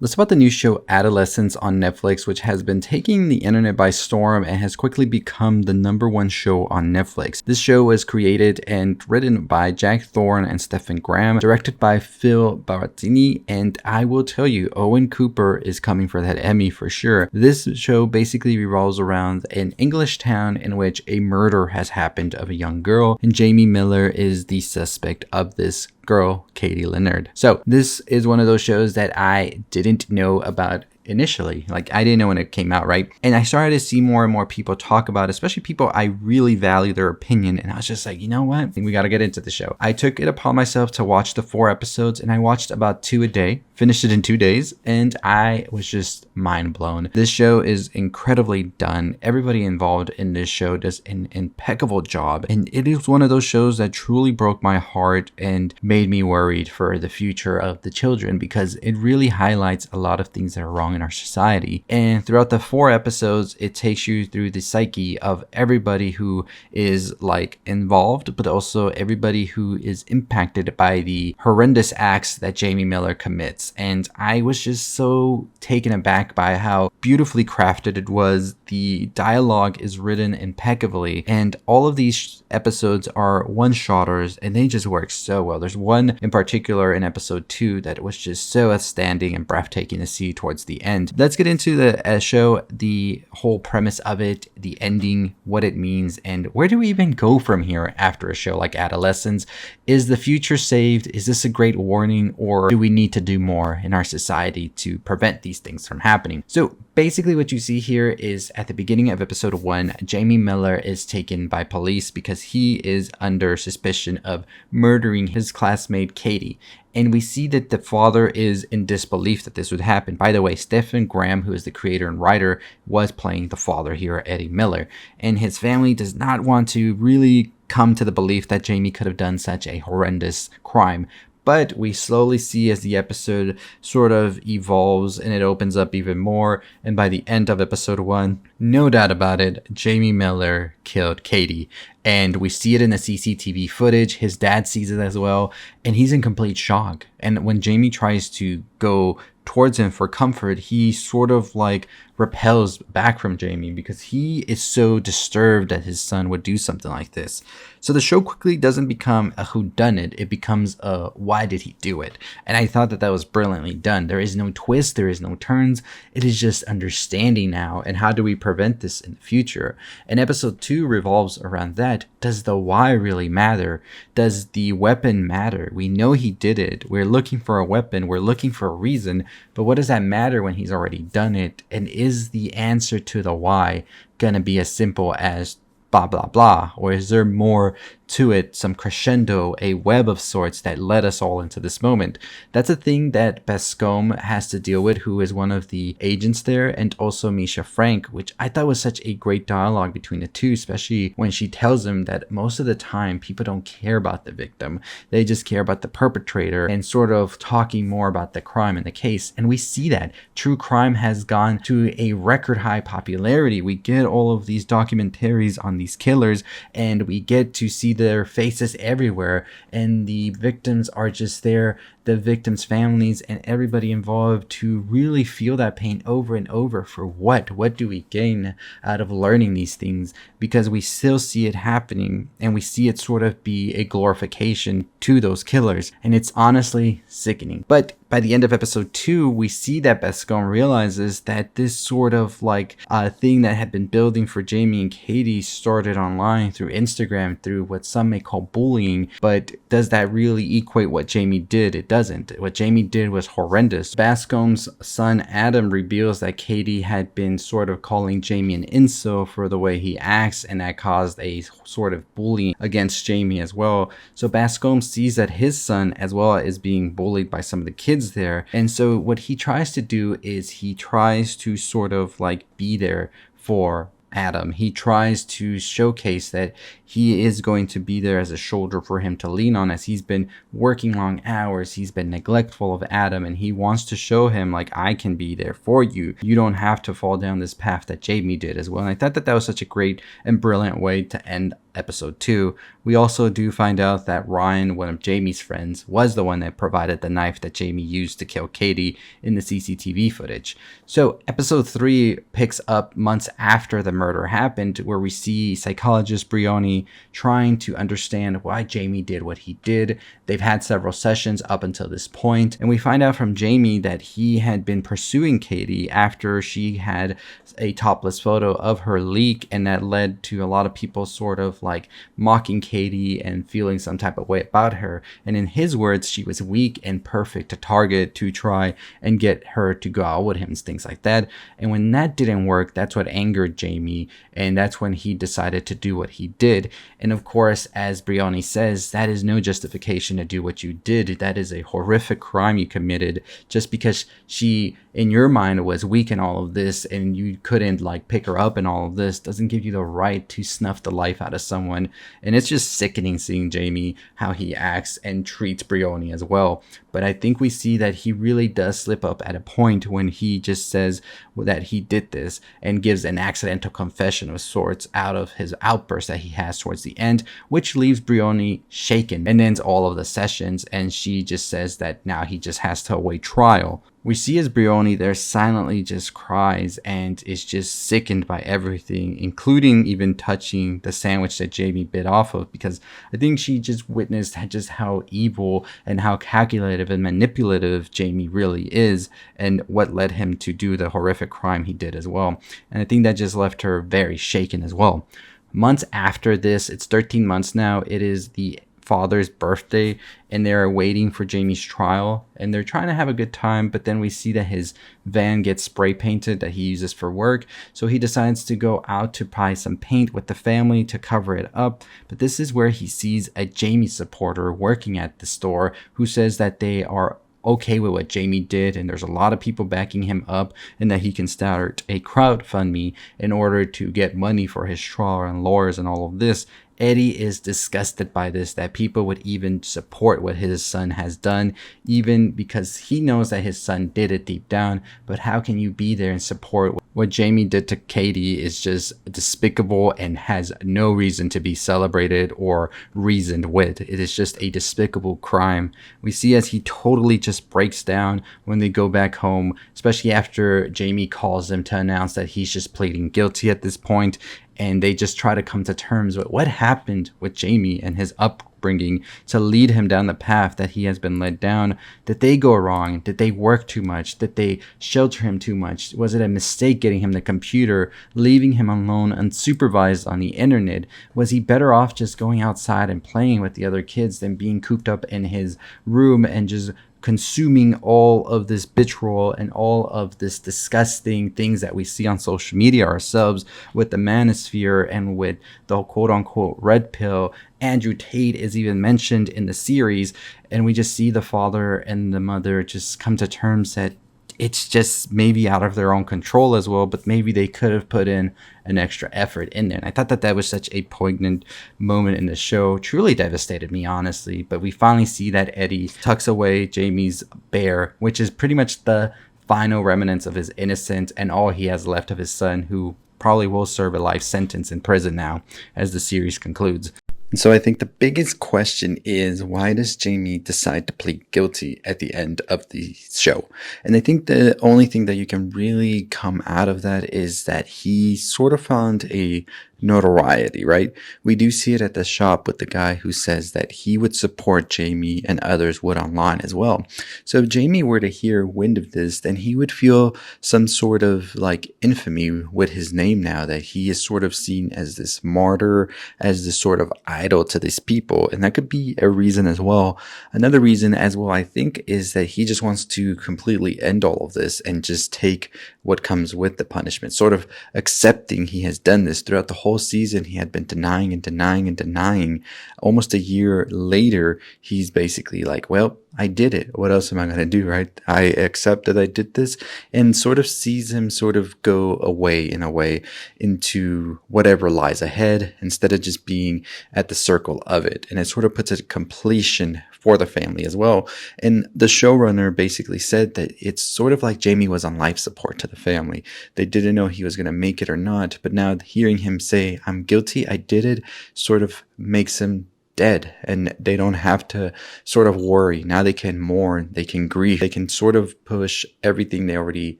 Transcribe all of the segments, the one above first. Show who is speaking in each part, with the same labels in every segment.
Speaker 1: Let's about the new show Adolescence on Netflix, which has been taking the internet by storm and has quickly become the #1 show on Netflix. This show was created and written by Jack Thorne and Stephen Graham, directed by Phil Barattini, and I will tell you, Owen Cooper is coming for that Emmy for sure. This show basically revolves around an English town in which a murder has happened of a young girl, and Jamie Miller is the suspect of this girl, Katie Leonard. So this is one of those shows that I didn't know about initially. Like, I didn't know when it came out, right? And I started to see more and more people talk about it, especially people I really value their opinion. And I was just like, you know what? I think we got to get into the show. I took it upon myself to watch the 4 episodes, and I watched about 2 a day, finished it in 2 days, and I was just mind blown. This show is incredibly done. Everybody involved in this show does an impeccable job. And it is one of those shows that truly broke my heart and made me worried for the future of the children, because it really highlights a lot of things that are wrong in our society. And throughout the 4 episodes, it takes you through the psyche of everybody who is like involved, but also everybody who is impacted by the horrendous acts that Jamie Miller commits. And I was just so taken aback by how beautifully crafted it was. The dialogue is written impeccably, and all of these episodes are one-shotters, and they just work so well. There's one in particular in episode 2 that was just so outstanding and breathtaking to see towards the end. Let's get into the show, the whole premise of it, the ending, what it means, and where do we even go from here after a show like Adolescence? Is the future saved? Is this a great warning, or do we need to do more in our society to prevent these things from happening? So basically what you see here is at the beginning of episode 1, Jamie Miller is taken by police because he is under suspicion of murdering his classmate Katie. And we see that the father is in disbelief that this would happen. By the way, Stephen Graham, who is the creator and writer, was playing the father here, Eddie Miller. And his family does not want to really come to the belief that Jamie could have done such a horrendous crime. But we slowly see as the episode sort of evolves and it opens up even more. And by the end of episode 1, no doubt about it, Jamie Miller killed Katie. And we see it in the CCTV footage. His dad sees it as well, and he's in complete shock. And when Jamie tries to go towards him for comfort, he sort of like repels back from Jamie because he is so disturbed that his son would do something like this. So the show quickly doesn't become a whodunit, it becomes a why did he do it? And I thought that that was brilliantly done. There is no twist, there is no turns. It is just understanding now, and how do we prevent this in the future? And episode 2 revolves around that. Does the why really matter? Does the weapon matter? We know he did it. We're looking for a weapon. We're looking for a reason. But what does that matter when he's already done it? And is the answer to the why gonna be as simple as blah, blah, blah? Or is there more to it, some crescendo, a web of sorts that led us all into this moment? That's a thing that Bascom has to deal with, who is one of the agents there, and also Misha Frank, which I thought was such a great dialogue between the two, especially when she tells him that most of the time people don't care about the victim. They just care about the perpetrator and sort of talking more about the crime in the case. And we see that true crime has gone to a record high popularity. We get all of these documentaries on these killers, and we get to see their faces everywhere, and the victims are just there, the victims' families and everybody involved, to really feel that pain over and over. For what do we gain out of learning these things? Because we still see it happening, and we see it sort of be a glorification to those killers, and it's honestly sickening. But by the end of episode 2, we see that Bascom realizes that this sort of like thing that had been building for Jamie and Katie started online through Instagram, through what some may call bullying. But does that really equate what Jamie did? It doesn't. What Jamie did was horrendous. Bascom's son Adam reveals that Katie had been sort of calling Jamie an incel for the way he acts, and that caused a sort of bullying against Jamie as well. So Bascom sees that his son as well is being bullied by some of the kids there, and so what he tries to do is he tries to sort of like be there for Adam. He tries to showcase that he is going to be there as a shoulder for him to lean on, as he's been working long hours, he's been neglectful of Adam, and he wants to show him like, I can be there for you. You don't have to fall down this path that Jamie did as well. And I thought that that was such a great and brilliant way to end episode 2, we also do find out that Ryan, one of Jamie's friends, was the one that provided the knife that Jamie used to kill Katie in the CCTV footage. So episode 3 picks up months after the murder happened, where we see psychologist Brioni trying to understand why Jamie did what he did. They've had several sessions up until this point, and we find out from Jamie that he had been pursuing Katie after she had a topless photo of her leak, and that led to a lot of people sort of like mocking Katie and feeling some type of way about her. And in his words, she was weak and perfect to target to try and get her to go out with him and things like that. And when that didn't work, that's what angered Jamie, and that's when he decided to do what he did. And of course, as Brioni says, that is no justification to do what you did. That is a horrific crime you committed just because she, in your mind, was weak in all of this and you couldn't like pick her up and all of this doesn't give you the right to snuff the life out of someone. And it's just sickening seeing Jamie, how he acts and treats Brioni as well. But I think we see that he really does slip up at a point when he just says that he did this and gives an accidental confession of sorts out of his outburst that he has towards the end, which leaves Brioni shaken and ends all of the sessions. And she just says that now he just has to await trial. We see as Brioni there silently just cries and is just sickened by everything, including even touching the sandwich that Jamie bit off of, because I think she just witnessed just how evil and how calculative and manipulative Jamie really is, and what led him to do the horrific crime he did as well. And I think that just left her very shaken as well. Months after this, it's 13 months now, it is the father's birthday, and they're waiting for Jamie's trial, and they're trying to have a good time, but then we see that his van gets spray painted that he uses for work, so he decides to go out to buy some paint with the family to cover it up. But this is where he sees a Jamie supporter working at the store who says that they are okay with what Jamie did, and there's a lot of people backing him up, and that he can start a crowdfunding in order to get money for his trial and lawyers and all of this. Eddie is disgusted by this, that people would even support what his son has done, even because he knows that his son did it deep down. But how can you be there and support what Jamie did to Katie? Is just despicable and has no reason to be celebrated or reasoned with. It is just a despicable crime. We see as he totally just breaks down when they go back home, especially after Jamie calls him to announce that he's just pleading guilty at this point. And they just try to come to terms with what happened with Jamie and his upbringing to lead him down the path that he has been led down. Did they go wrong? Did they work too much? Did they shelter him too much? Was it a mistake getting him the computer, leaving him alone unsupervised on the internet? Was he better off just going outside and playing with the other kids than being cooped up in his room and just consuming all of this vitriol and all of this disgusting things that we see on social media ourselves with the manosphere and with the quote-unquote red pill? Andrew Tate is even mentioned in the series, and we just see the father and the mother just come to terms that it's just maybe out of their own control as well, but maybe they could have put in an extra effort in there. And I thought that that was such a poignant moment in the show. Truly devastated me, honestly. But we finally see that Eddie tucks away Jamie's bear, which is pretty much the final remnants of his innocence and all he has left of his son, who probably will serve a life sentence in prison now as the series concludes. And so I think the biggest question is, why does Jamie decide to plead guilty at the end of the show? And I think the only thing that you can really come out of that is that he sort of found a notoriety, right? We do see it at the shop with the guy who says that he would support Jamie and others would online as well. So if Jamie were to hear wind of this, then he would feel some sort of like infamy with his name now, that he is sort of seen as this martyr, as this sort of idol to these people. And that could be a reason as well. Another reason as well, I think, is that he just wants to completely end all of this and just take what comes with the punishment, sort of accepting he has done this throughout the whole season. He had been denying and denying and denying. Almost a year later, he's basically like, well, I did it. What else am I going to do, right? I accept that I did this, and sort of sees him sort of go away in a way into whatever lies ahead instead of just being at the circle of it. And it sort of puts a completion for the family as well. And the showrunner basically said that it's sort of like Jamie was on life support to the family. They didn't know he was going to make it or not, but now hearing him say, "I'm guilty, I did it," sort of makes him dead, and they don't have to sort of worry. Now they can mourn, they can grieve, they can sort of push everything they already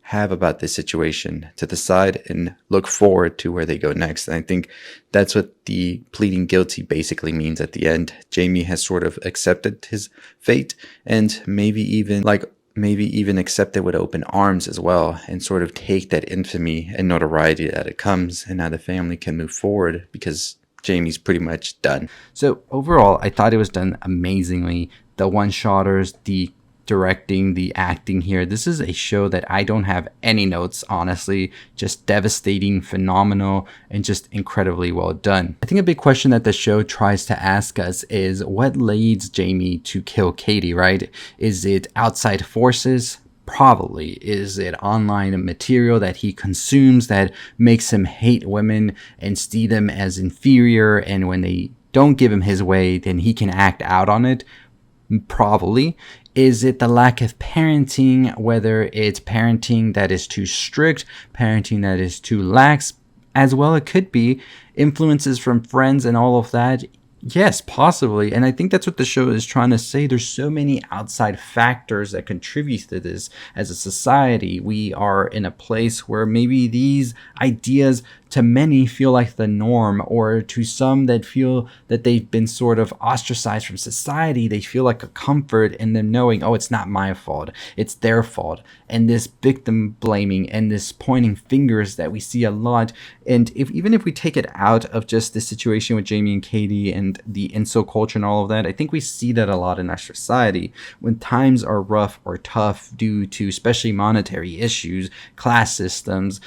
Speaker 1: have about this situation to the side and look forward to where they go next. And I think that's what the pleading guilty basically means at the end. Jamie has sort of accepted his fate, and maybe even accept it with open arms as well, and sort of take that infamy and notoriety that it comes, and now the family can move forward because Jamie's pretty much done. So overall, I thought it was done amazingly. The one-shotters, the directing, the acting here. This is a show that I don't have any notes, honestly. Just devastating, phenomenal, and just incredibly well done. I think a big question that the show tries to ask us is what leads Jamie to kill Katie, right? Is it outside forces? Probably. Is it online material that he consumes that makes him hate women and see them as inferior, and when they don't give him his way, then he can act out on it? Probably. Is it the lack of parenting, whether it's parenting that is too strict, parenting that is too lax? As well, it could be influences from friends and all of that. Yes, possibly. And I think that's what the show is trying to say. There's so many outside factors that contribute to this. As a society, we are in a place where maybe these ideas to many feel like the norm, or to some that feel that they've been sort of ostracized from society, they feel like a comfort in them knowing, oh, it's not my fault, it's their fault. And this victim blaming and this pointing fingers that we see a lot. And even if we take it out of just the situation with Jamie and Katie and the incel culture and all of that, I think we see that a lot in our society. When times are rough or tough due to especially monetary issues, class systems,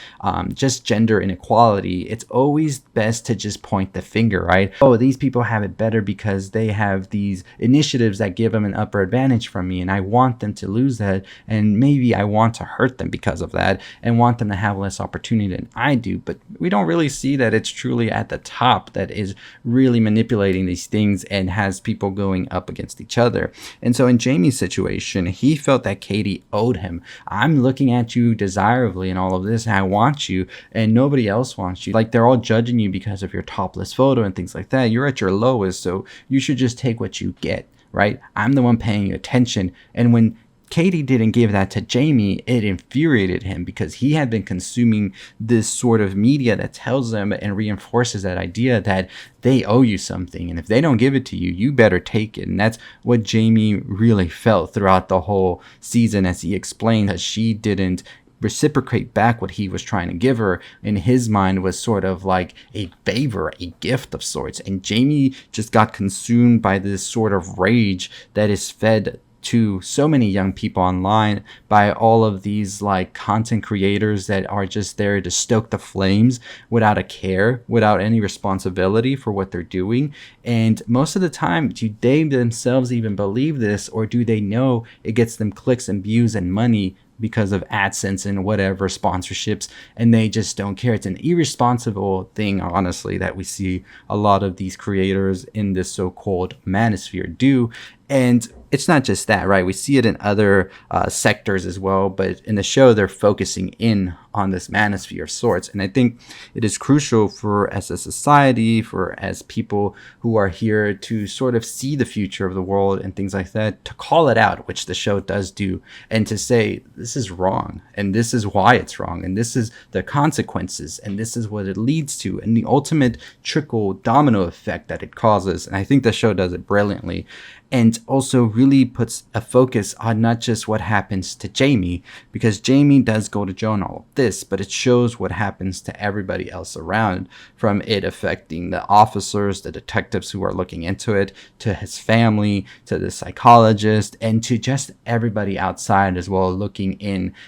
Speaker 1: just gender inequality, it's always best to just point the finger, right? Oh, these people have it better because they have these initiatives that give them an upper advantage from me, and I want them to lose that, and maybe I want to hurt them because of that and want them to have less opportunity than I do. But we don't really see that it's truly at the top that is really manipulating these things and has people going up against each other. And so in Jamie's situation, he felt that Katie owed him. I'm looking at you desirably and all of this, and I want you, and nobody else wants you. Like, they're all judging you because of your topless photo and things like that. You're at your lowest, so you should just take what you get, right? I'm the one paying attention. And when Katie didn't give that to Jamie, it infuriated him because he had been consuming this sort of media that tells them and reinforces that idea that they owe you something, and if they don't give it to you, you better take it. And that's what Jamie really felt throughout the whole season, as he explained that she didn't reciprocate back what he was trying to give her. In his mind was sort of like a favor, a gift of sorts. And Jamie just got consumed by this sort of rage that is fed to so many young people online by all of these like content creators that are just there to stoke the flames without a care, without any responsibility for what they're doing. And most of the time, do they themselves even believe this, or do they know it gets them clicks and views and money because of AdSense and whatever sponsorships, and they just don't care? It's an irresponsible thing, honestly, that we see a lot of these creators in this so-called manosphere do. And it's not just that, right? We see it in other sectors as well, but in the show, they're focusing in on this manosphere of sorts. And I think it is crucial for, as a society, for as people who are here to sort of see the future of the world and things like that, to call it out, which the show does do, and to say, this is wrong, and this is why it's wrong, and this is the consequences, and this is what it leads to, and the ultimate trickle domino effect that it causes. And I think the show does it brilliantly. And also really puts a focus on not just what happens to Jamie, because Jamie does go to jail and all of this, but it shows what happens to everybody else around, from it affecting the officers, the detectives who are looking into it, to his family, to the psychologist, and to just everybody outside as well, looking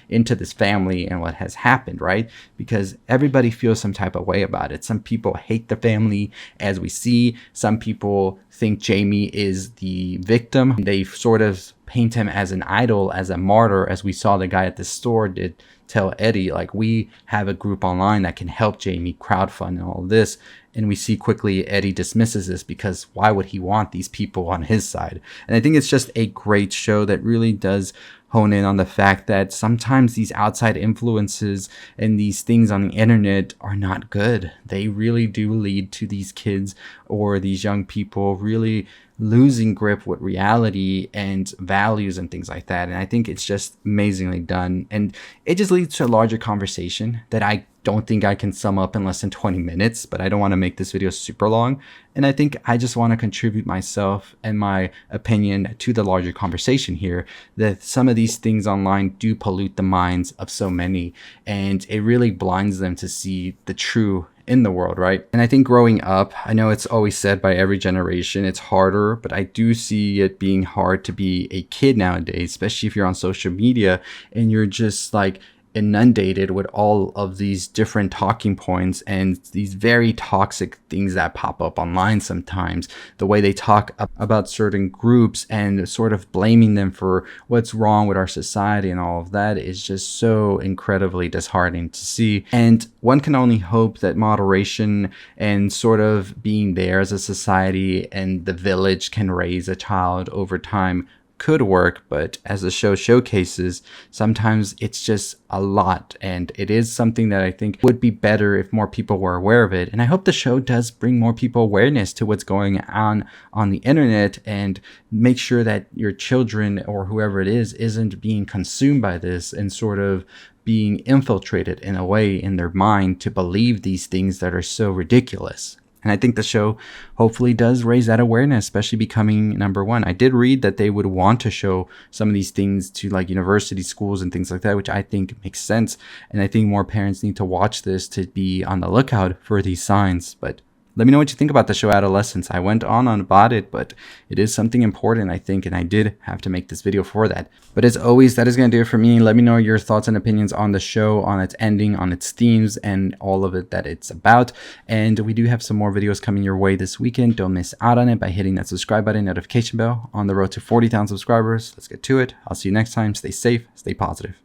Speaker 1: into this family and what has happened, right? Because everybody feels some type of way about it. Some people hate the family, as we see. Some people think Jamie is the victim. They sort of paint him as an idol, as a martyr, as we saw the guy at the store did tell Eddie, like, we have a group online that can help Jamie crowdfund and all this. And we see quickly Eddie dismisses this because why would he want these people on his side? And I think it's just a great show that really does hone in on the fact that sometimes these outside influences and these things on the internet are not good. They really do lead to these kids or these young people really losing grip with reality and values and things like that. And I think it's just amazingly done. And it just leads to a larger conversation that I don't think I can sum up in less than 20 minutes, but I don't want to make this video super long. And I think I just want to contribute myself and my opinion to the larger conversation here, that some of these things online do pollute the minds of so many, and it really blinds them to see the true in the world, right? And I think growing up, I know it's always said by every generation, it's harder, but I do see it being hard to be a kid nowadays, especially if you're on social media and you're just like inundated with all of these different talking points and these very toxic things that pop up online sometimes. The way they talk about certain groups and sort of blaming them for what's wrong with our society and all of that is just so incredibly disheartening to see. And one can only hope that moderation and sort of being there as a society and the village can raise a child over time could work, but as the show showcases, sometimes it's just a lot, and it is something that I think would be better if more people were aware of it. And I hope the show does bring more people awareness to what's going on the internet and make sure that your children or whoever it is isn't being consumed by this and sort of being infiltrated in a way in their mind to believe these things that are so ridiculous. And I think the show hopefully does raise that awareness, especially becoming #1. I did read that they would want to show some of these things to like university schools and things like that, which I think makes sense. And I think more parents need to watch this to be on the lookout for these signs. But let me know what you think about the show Adolescence. I went on about it, but it is something important, I think, and I did have to make this video for that. But as always, that is going to do it for me. Let me know your thoughts and opinions on the show, on its ending, on its themes, and all of it that it's about. And we do have some more videos coming your way this weekend. Don't miss out on it by hitting that subscribe button, notification bell, on the road to 40,000 subscribers. Let's get to it. I'll see you next time. Stay safe, stay positive.